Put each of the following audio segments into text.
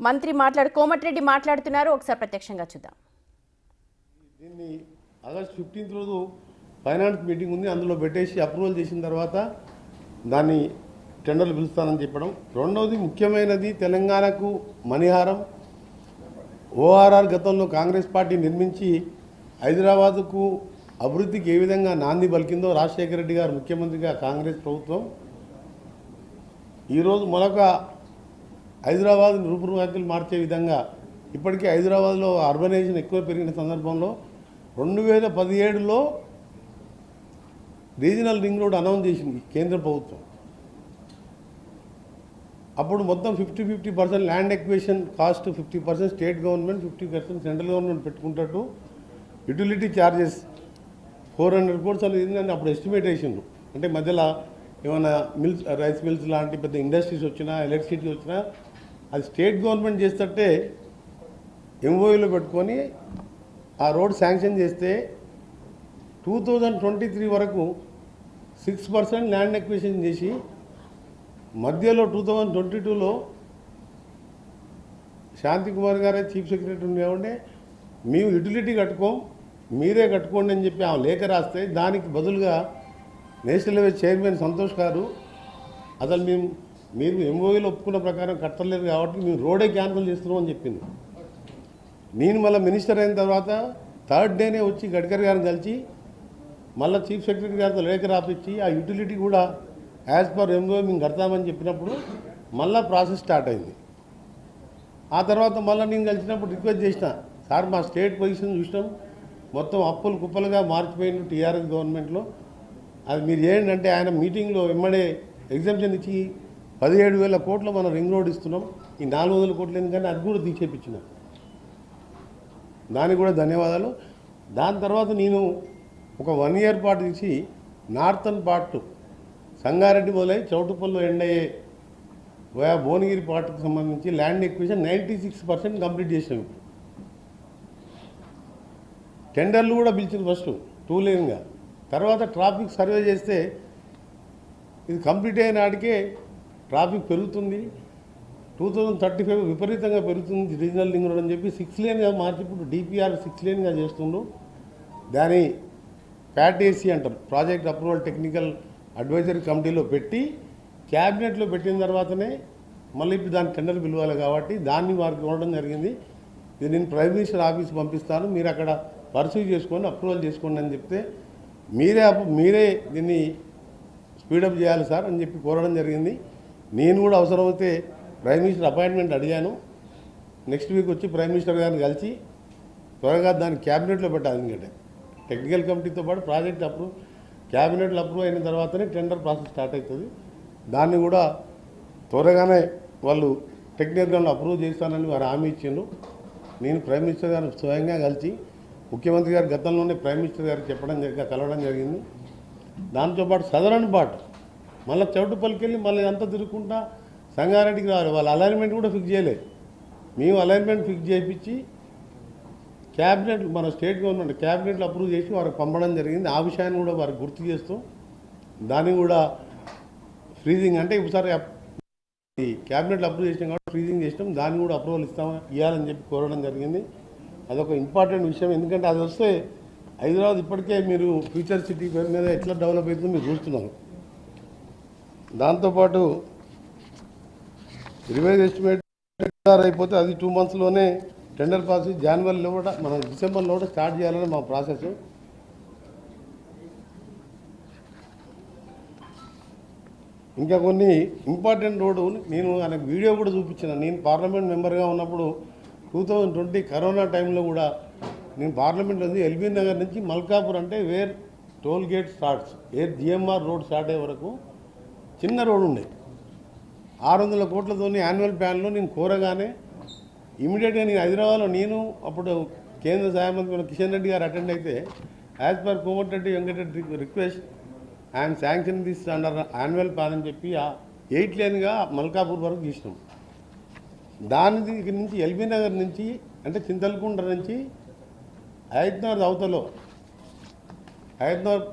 మంత్రి కోమటిరెడ్డి మాట్లాడుతున్నారు. ఒకసారి ప్రత్యక్షంగా చూద్దాం. దీన్ని ఆగస్ట్ 15 రోజు ఫైనాన్స్ మీటింగ్ ఉంది, అందులో పెట్టేసి అప్రూవల్ చేసిన తర్వాత దాన్ని టెండర్లు పిలుస్తానని చెప్పడం. రెండవది ముఖ్యమైనది, తెలంగాణకు మణిహారం ఓఆర్ఆర్ గతంలో కాంగ్రెస్ పార్టీ నిర్మించి హైదరాబాదుకు అభివృద్ధికి ఏ విధంగా నాంది పలికిందో రాజశేఖర రెడ్డి గారు ముఖ్యమంత్రిగా కాంగ్రెస్ ప్రభుత్వం ఈరోజు మరొక హైదరాబాద్ రూపురేఖలు మార్చే విధంగా ఇప్పటికీ హైదరాబాద్లో అర్బనైజేషన్ ఎక్కువ పెరిగిన సందర్భంలో 2017లో రీజనల్ రింగ్ రోడ్ అనౌన్స్ చేసింది కేంద్ర ప్రభుత్వం. అప్పుడు మొత్తం 50-50% land acquisition cost 50% state government, 50% central government పెట్టుకుంటట్టు యూటిలిటీ ఛార్జెస్ 400 crores అనేది అప్పుడు ఎస్టిమేట్ వేసిండ్రు. అంటే మధ్యలో ఏమైనా మిల్స్, రైస్ మిల్స్ లాంటి పెద్ద ఇండస్ట్రీస్ వచ్చినా, ఎలక్ట్రిసిటీ వచ్చినా అది స్టేట్ గవర్నమెంట్ చేస్తే ఎంఓయూలో పెట్టుకొని ఆ రోడ్ శాంక్షన్ చేస్తే 2023 వరకు 6% ల్యాండ్ ఎక్విజిషన్ చేసి మధ్యలో 2022లో శాంతి కుమార్ గారే చీఫ్ సెక్రటరీ ఉండేవాడే మేము యూటిలిటీ కట్టుకోం, మీరే కట్టుకోండి అని చెప్పి ఆమె లేఖ రాస్తే దానికి బదులుగా నేషనల్ హైవే చైర్మన్ సంతోష్ గారు అసలు మీరు ఎంఓయూలో ఒప్పుకున్న ప్రకారం కట్టలేదు కాబట్టి మేము రోడే క్యాన్సిల్ చేస్తున్నాం అని చెప్పింది. నేను మళ్ళీ మినిస్టర్ అయిన తర్వాత 3rd డేనే వచ్చి గడ్కరీ గారిని కలిసి మళ్ళీ చీఫ్ సెక్రటరీ గారితో లేఖ రాపించి ఆ యూటిలిటీ కూడా యాజ్ పర్ ఎంఓయూ మేము కడతామని చెప్పినప్పుడు మళ్ళీ ప్రాసెస్ స్టార్ట్ అయింది. ఆ తర్వాత మళ్ళీ నేను కలిసినప్పుడు రిక్వెస్ట్ చేసిన, సార్ మా స్టేట్ పొజిషన్ చూసినాం, మొత్తం అప్పులు కుప్పలుగా మారిపోయింది టీఆర్ఎస్ గవర్నమెంట్లో, అది మీరు ఏంటంటే ఆయన మీటింగ్లో వెంబడే ఎగ్జామ్షన్ ఇచ్చి 17,000 కోట్లు మనం రింగ్ రోడ్ ఇస్తున్నాం, ఈ 400 కోట్లు ఎందుకంటే అది కూడా తీసేపించినాం, దానికి కూడా ధన్యవాదాలు. దాని తర్వాత నేను ఒక 1 year పాటు ఇచ్చి నార్థన్ పార్ట్ సంగారెడ్డి మొదలై చౌటుపల్లిలో ఎండ్ అయ్యే భువనగిరి పార్ట్కు సంబంధించి ల్యాండ్ ఎక్విజిషన్ 96% కంప్లీట్ చేసాం. టెండర్లు కూడా పిలిచింది ఫస్ట్ 2 లేన్గా. తర్వాత ట్రాఫిక్ సర్వే చేస్తే ఇది కంప్లీట్ అయిన నాటికే ట్రాఫిక్ పెరుగుతుంది, 2035 విపరీతంగా పెరుగుతుంది రీజనల్ రింగ్ రోడ్ అని చెప్పి 6 లేన్గా మార్చి ఇప్పుడు డిపిఆర్ 6 లేన్గా చేస్తుండ్రు. దాని ప్యాటేసీ అంటారు, ప్రాజెక్ట్ అప్రూవల్ టెక్నికల్ అడ్వైజరీ కమిటీలో పెట్టి క్యాబినెట్లో పెట్టిన తర్వాతనే మళ్ళీ ఇప్పుడు దాని టెండర్ పిలవాలి కాబట్టి దాన్ని వారికి ఇవ్వడం జరిగింది. ఇది నేను ప్రైమ్ మినిస్టర్ ఆఫీస్ పంపిస్తాను, మీరు అక్కడ పర్సూ చేసుకోండి, అప్రూవల్ చేసుకోండి అని చెప్తే మీరే దీన్ని స్పీడప్ చేయాలి సార్ అని చెప్పి కోరడం జరిగింది. నేను కూడా అవసరమైతే ప్రైమ్ మినిస్టర్ అపాయింట్మెంట్ అడిగాను. నెక్స్ట్ వీక్ వచ్చి ప్రైమ్ మినిస్టర్ గారిని కలిసి త్వరగా దాన్ని క్యాబినెట్లో పెట్టాలి. ఎందుకంటే టెక్నికల్ కమిటీతో పాటు ప్రాజెక్ట్ క్యాబినెట్లో అప్రూవ్ అయిన తర్వాతనే టెండర్ ప్రాసెస్ స్టార్ట్ అవుతుంది. దాన్ని కూడా త్వరగానే వాళ్ళు టెక్నికల్గా అప్రూవ్ చేస్తానని వారు హామీ ఇచ్చిండ్రు. నేను ప్రైమ్ మినిస్టర్ గారిని స్వయంగా కలిసి ముఖ్యమంత్రి గారు గతంలోనే ప్రైమ్ మినిస్టర్ గారికి కలవడం జరిగింది. దాంతోపాటు సదరన్ పార్ట్ మళ్ళీ చౌటుపల్లికి వెళ్ళి మళ్ళీ అంతా తిరుగుకుంటా సంగారెడ్డికి రావాలి. వాళ్ళ అలైన్మెంట్ కూడా ఫిక్స్ చేయలేదు, మేము అలైన్మెంట్ ఫిక్స్ చేయించి క్యాబినెట్ మన స్టేట్ గవర్నమెంట్ క్యాబినెట్లో అప్రూవ్ చేసి వారికి పంపడం జరిగింది. ఆ విషయాన్ని కూడా వారికి గుర్తు చేస్తూ దాన్ని కూడా ఫ్రీజింగ్ అంటే ఒకసారి క్యాబినెట్లో అప్రూవ్ చేసినాం కాబట్టి ఫ్రీజింగ్ చేసినాం, దాన్ని కూడా అప్రూవల్ ఇవ్వాలని చెప్పి కోరడం జరిగింది. అదొక ఇంపార్టెంట్ విషయం, ఎందుకంటే అది వస్తే హైదరాబాద్ ఇప్పటికే మీరు ఫ్యూచర్ సిటీ పేరు మీద ఎట్లా డెవలప్ అవుతుందో మీరు చూస్తున్నారు. దాంతోపాటు రివైజ్ ఎస్టిమేట్ అయిపోతే అది 2 monthsలోనే టెండర్ ప్రాసెస్ జనవరిలో కూడా మన డిసెంబర్లో కూడా స్టార్ట్ చేయాలని మా ప్రాసెస్. ఇంకా కొన్ని ఇంపార్టెంట్ రోడ్డు నేను ఆయనకు వీడియో కూడా చూపించిన. నేను పార్లమెంట్ మెంబర్గా ఉన్నప్పుడు 2020 కరోనా టైంలో కూడా నేను పార్లమెంట్లో ఉంది ఎల్బీ నగర్ నుంచి మల్కాపూర్ అంటే where toll gate starts GMR road start అయ్యే వరకు చిన్న రోడ్డు ఉండే 600 కోట్లతో యాన్యువల్ ప్లాన్లో నేను కోరగానే ఇమీడియట్గా నేను హైదరాబాద్లో నేను అప్పుడు కేంద్ర సహాయ మంత్రి కిషన్ రెడ్డి గారు అటెండ్ అయితే as per Komatireddy Venkatareddy request I am sanction this under annual plan అని చెప్పి 8 లేన్గా మల్కాపూర్ వరకు తీసినాం. దాని దగ్గర నుంచి ఎల్బీ నగర్ నుంచి అంటే చింతలకుంట నుంచి హైదరాబాద్ అవతలో హైదరాబాద్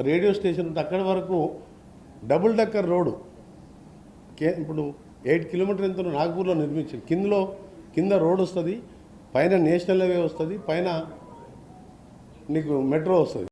రేడియో స్టేషన్ అక్కడి వరకు డబుల్ డెక్కర్ రోడ్డు ఇప్పుడు 8 కిలోమీటర్ ఎంతో నాగ్పూర్లో నిర్మించారు. కింద రోడ్ వస్తుంది, పైన నేషనల్ హైవే వస్తుంది, పైన నీకు మెట్రో వస్తుంది.